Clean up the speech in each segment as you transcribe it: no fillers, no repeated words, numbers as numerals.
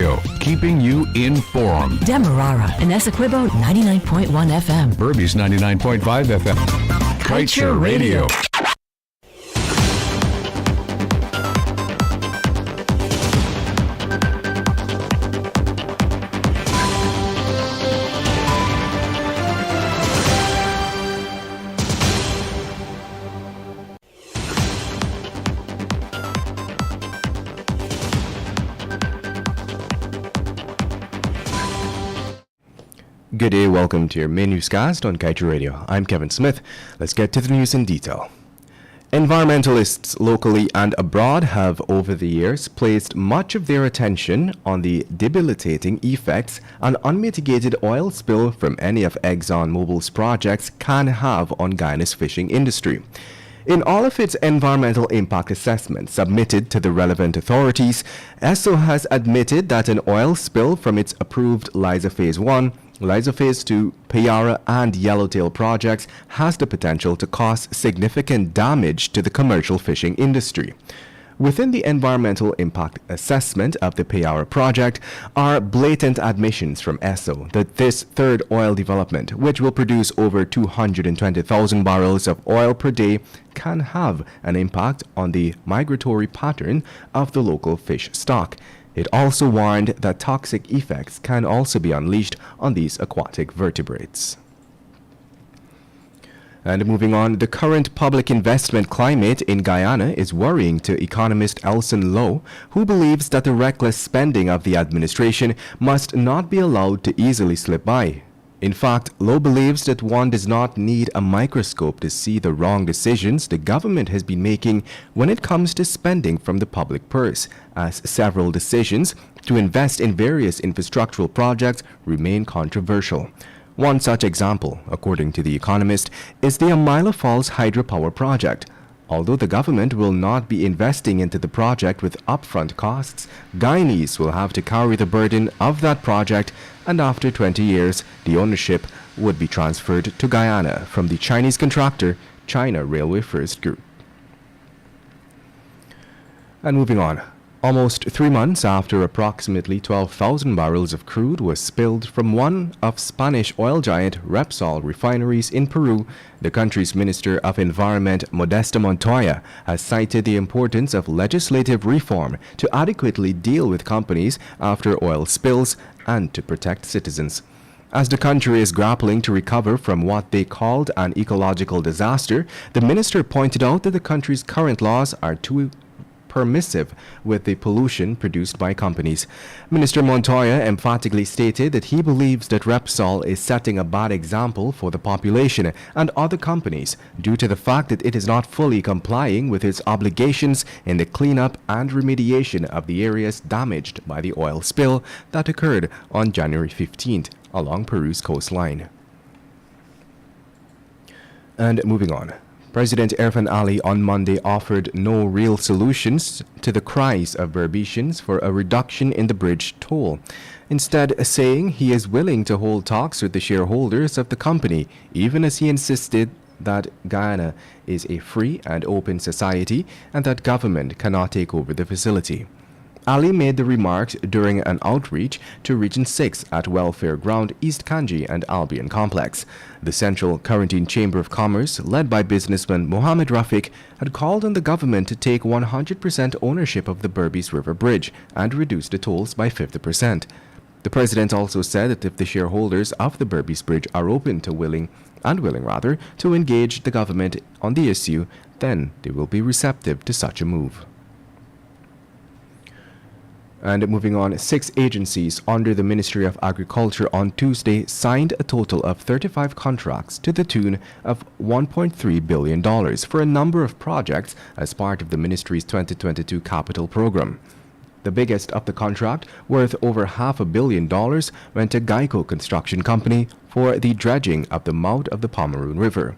Radio, keeping you informed. Demerara and Essequibo 99.1 FM. Berbice 99.5 FM. Kaieteur Radio. Good day, welcome to your main newscast on Kaieteur Radio. I'm Kevin Smith. Let's get to the news in detail. Environmentalists locally and abroad have over the years placed much of their attention on the debilitating effects an unmitigated oil spill from any of ExxonMobil's projects can have on Guyana's fishing industry. In all of its environmental impact assessments submitted to the relevant authorities, ESSO has admitted that an oil spill from its approved Liza Phase 1, Liza Phase 2, Payara and Yellowtail projects has the potential to cause significant damage to the commercial fishing industry. Within the environmental impact assessment of the Payara project are blatant admissions from ESSO that this third oil development, which will produce over 220,000 barrels of oil per day, can have an impact on the migratory pattern of the local fish stock. It also warned that toxic effects can also be unleashed on these aquatic vertebrates. And moving on, the current public investment climate in Guyana is worrying to economist Elson Lowe, who believes that the reckless spending of the administration must not be allowed to easily slip by. In fact, Lowe believes that one does not need a microscope to see the wrong decisions the government has been making when it comes to spending from the public purse, as several decisions to invest in various infrastructural projects remain controversial. One such example, according to The Economist, is the Amila Falls hydropower project. Although the government will not be investing into the project with upfront costs, Guyanese will have to carry the burden of that project, and after 20 years, the ownership would be transferred to Guyana from the Chinese contractor, China Railway First Group. And moving on. Almost 3 months after approximately 12,000 barrels of crude was spilled from one of Spanish oil giant Repsol refineries in Peru, the country's Minister of Environment, Modesta Montoya, has cited the importance of legislative reform to adequately deal with companies after oil spills and to protect citizens. As the country is grappling to recover from what they called an ecological disaster, the minister pointed out that the country's current laws are too permissive with the pollution produced by companies. Minister Montoya emphatically stated that he believes that Repsol is setting a bad example for the population and other companies due to the fact that it is not fully complying with its obligations in the cleanup and remediation of the areas damaged by the oil spill that occurred on January 15th along Peru's coastline. And moving on. President Irfan Ali on Monday offered no real solutions to the cries of Berbicians for a reduction in the bridge toll, instead saying he is willing to hold talks with the shareholders of the company, even as he insisted that Guyana is a free and open society and that government cannot take over the facility. Ali made the remarks during an outreach to Region 6 at Welfare Ground, East Kanji and Albion Complex. The Central Quarantine Chamber of Commerce, led by businessman Mohammed Rafiq, had called on the government to take 100% ownership of the Berbice River Bridge and reduce the tolls by 50%. The president also said that if the shareholders of the Berbice Bridge are open to willing to engage the government on the issue, then they will be receptive to such a move. And moving on, 6 agencies under the Ministry of Agriculture on Tuesday signed a total of 35 contracts to the tune of $1.3 billion for a number of projects as part of the ministry's 2022 capital program. The biggest of the contract, worth over $500 million, went to Geico Construction Company for the dredging of the mouth of the Pomeroon River.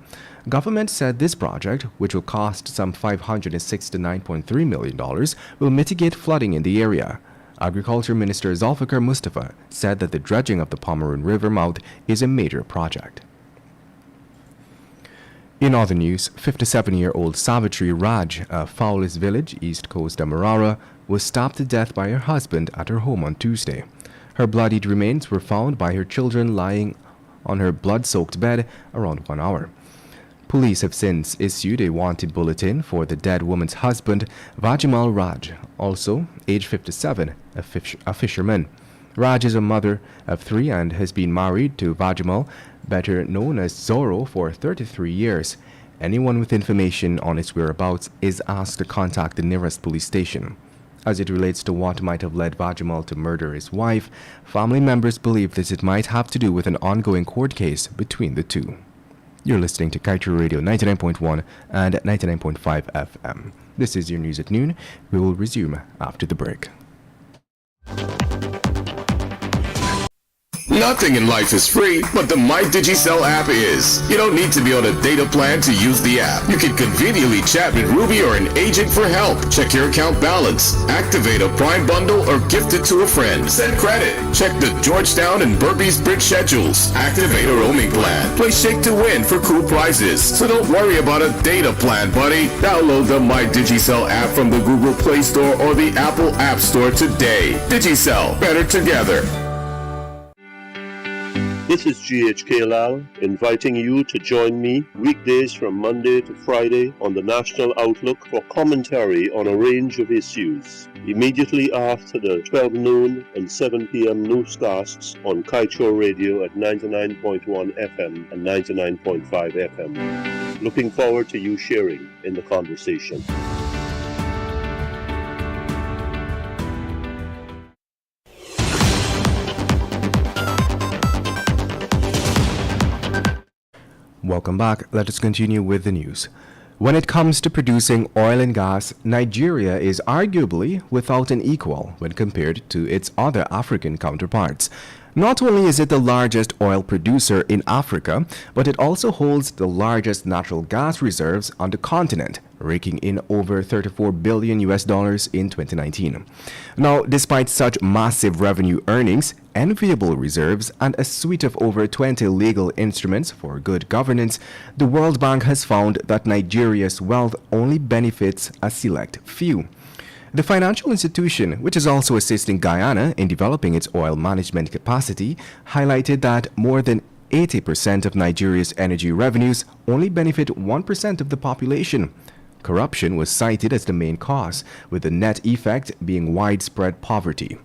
Government said this project, which will cost some $569.3 million, will mitigate flooding in the area. Agriculture Minister Zulfikar Mustafa said that the dredging of the Pomeroon River mouth is a major project. In other news, 57-year-old Savitri Raj of Fowlis Village, East Coast Demerara, was stabbed to death by her husband at her home on Tuesday. Her bloodied remains were found by her children lying on her blood-soaked bed around 1 hour. Police have since issued a wanted bulletin for the dead woman's husband, Vajimal Raj, also age 57, a fisherman. Raj is a mother of 3 and has been married to Vajimal, better known as Zorro, for 33 years. Anyone with information on his whereabouts is asked to contact the nearest police station. As it relates to what might have led Vajimal to murder his wife, family members believe that it might have to do with an ongoing court case between the two. You're listening to Kaieteur Radio 99.1 and 99.5 FM. This is your news at noon. We will resume after the break. Nothing in life is free, but the MyDigiCell app is. You don't need to be on a data plan to use the app. You can conveniently chat with Ruby or an agent for help. Check your account balance, activate a Prime bundle, or gift it to a friend. Send credit. Check the Georgetown and Burpees Bridge schedules. Activate a roaming plan. Play Shake to Win for cool prizes. So don't worry about a data plan, buddy. Download the MyDigiCell app from the Google Play Store or the Apple App Store today. Digicel, better together. This is GHK Lal inviting you to join me weekdays from Monday to Friday on the National Outlook for commentary on a range of issues. Immediately after the 12 noon and 7 p.m. newscasts on Kaieteur Radio at 99.1 FM and 99.5 FM. Looking forward to you sharing in the conversation. Welcome back. Let us continue with the news. When it comes to producing oil and gas, Nigeria is arguably without an equal when compared to its other African counterparts. Not only is it the largest oil producer in Africa, but it also holds the largest natural gas reserves on the continent, raking in over $34 billion in 2019. Now, despite such massive revenue earnings, enviable reserves, and a suite of over 20 legal instruments for good governance, the World Bank has found that Nigeria's wealth only benefits a select few. The financial institution, which is also assisting Guyana in developing its oil management capacity, highlighted that more than 80% of Nigeria's energy revenues only benefit 1% of the population. Corruption was cited as the main cause, with the net effect being widespread poverty.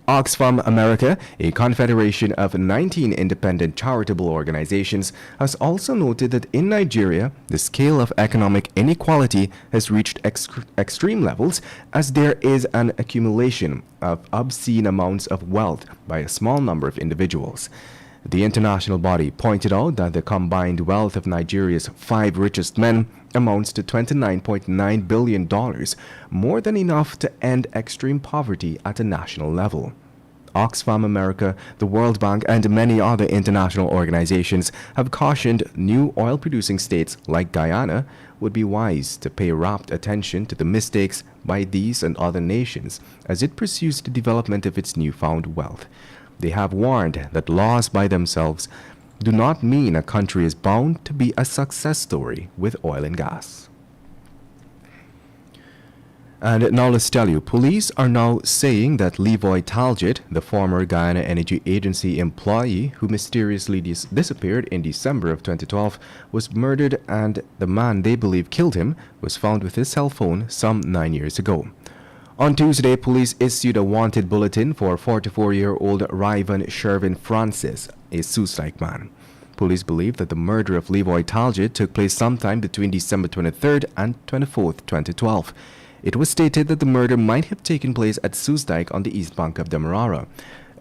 Oxfam America, a confederation of 19 independent charitable organizations, has also noted that in Nigeria, the scale of economic inequality has reached extreme levels as there is an accumulation of obscene amounts of wealth by a small number of individuals. The international body pointed out that the combined wealth of Nigeria's 5 richest men amounts to $29.9 billion, more than enough to end extreme poverty at a national level. Oxfam America, the World Bank, and many other international organizations have cautioned new oil-producing states like Guyana would be wise to pay rapt attention to the mistakes by these and other nations as it pursues the development of its newfound wealth. They have warned that laws by themselves do not mean a country is bound to be a success story with oil and gas. And now let's tell you, police are now saying that Levoy Talgett, the former Guyana Energy Agency employee who mysteriously disappeared in December of 2012, was murdered, and the man they believe killed him was found with his cell phone some 9 years ago. On Tuesday, police issued a wanted bulletin for 44-year-old Ryvan Shervin Francis, a Sioux-like man. Police believe that the murder of Levoy Talgett took place sometime between December 23rd and 24th, 2012. It was stated that the murder might have taken place at Soosdijk on the east bank of Demerara.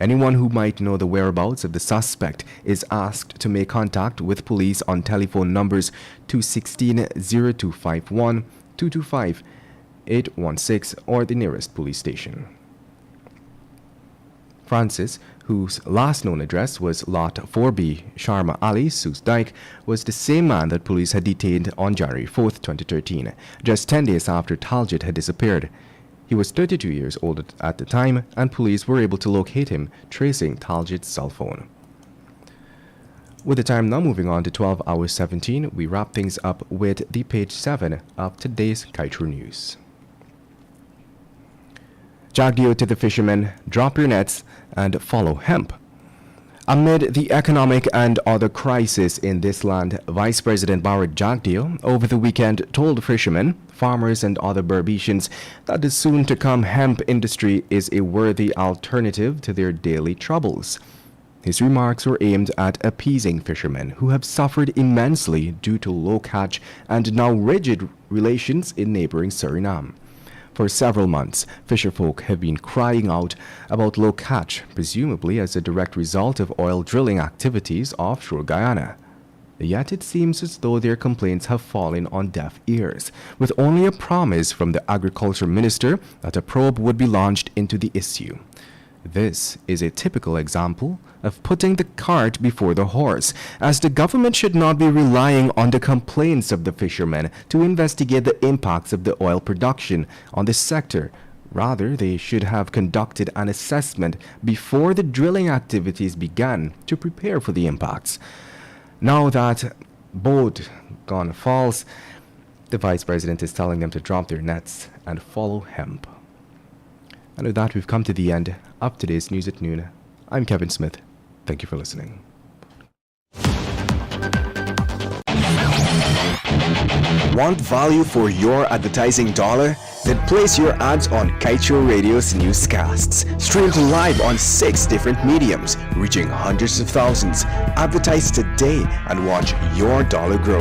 Anyone who might know the whereabouts of the suspect is asked to make contact with police on telephone numbers 216-0251, 225-816, or the nearest police station. Francis, whose last known address was Lot 4B, Sharma Ali, Soosdijk, was the same man that police had detained on January 4, 2013, just 10 days after Talgett had disappeared. He was 32 years old at the time, and police were able to locate him, tracing Talgett's cell phone. With the time now moving on to 12 hours 17, we wrap things up with the page 7 of today's Kaieteur News. Jagdeo to the fishermen, drop your nets and follow hemp. Amid the economic and other crisis in this land, Vice President Bharat Jagdeo over the weekend told fishermen, farmers and other Berbetians that the soon-to-come hemp industry is a worthy alternative to their daily troubles. His remarks were aimed at appeasing fishermen who have suffered immensely due to low catch and now rigid relations in neighboring Suriname. For several months, fisherfolk have been crying out about low catch, presumably as a direct result of oil drilling activities offshore Guyana. Yet it seems as though their complaints have fallen on deaf ears, with only a promise from the Agriculture Minister that a probe would be launched into the issue. This is a typical example of putting the cart before the horse, as the government should not be relying on the complaints of the fishermen to investigate the impacts of the oil production on the sector. Rather, they should have conducted an assessment before the drilling activities began to prepare for the impacts. Now that boat gone false, the Vice President is telling them to drop their nets and follow hemp. And with that, we've come to the end of today's News at Noon. I'm Kevin Smith. Thank you for listening. Want value for your advertising dollar? Then place your ads on Kaieteur Radio's Newscasts. Streamed live on 6 different mediums, reaching hundreds of thousands. Advertise today and watch your dollar grow.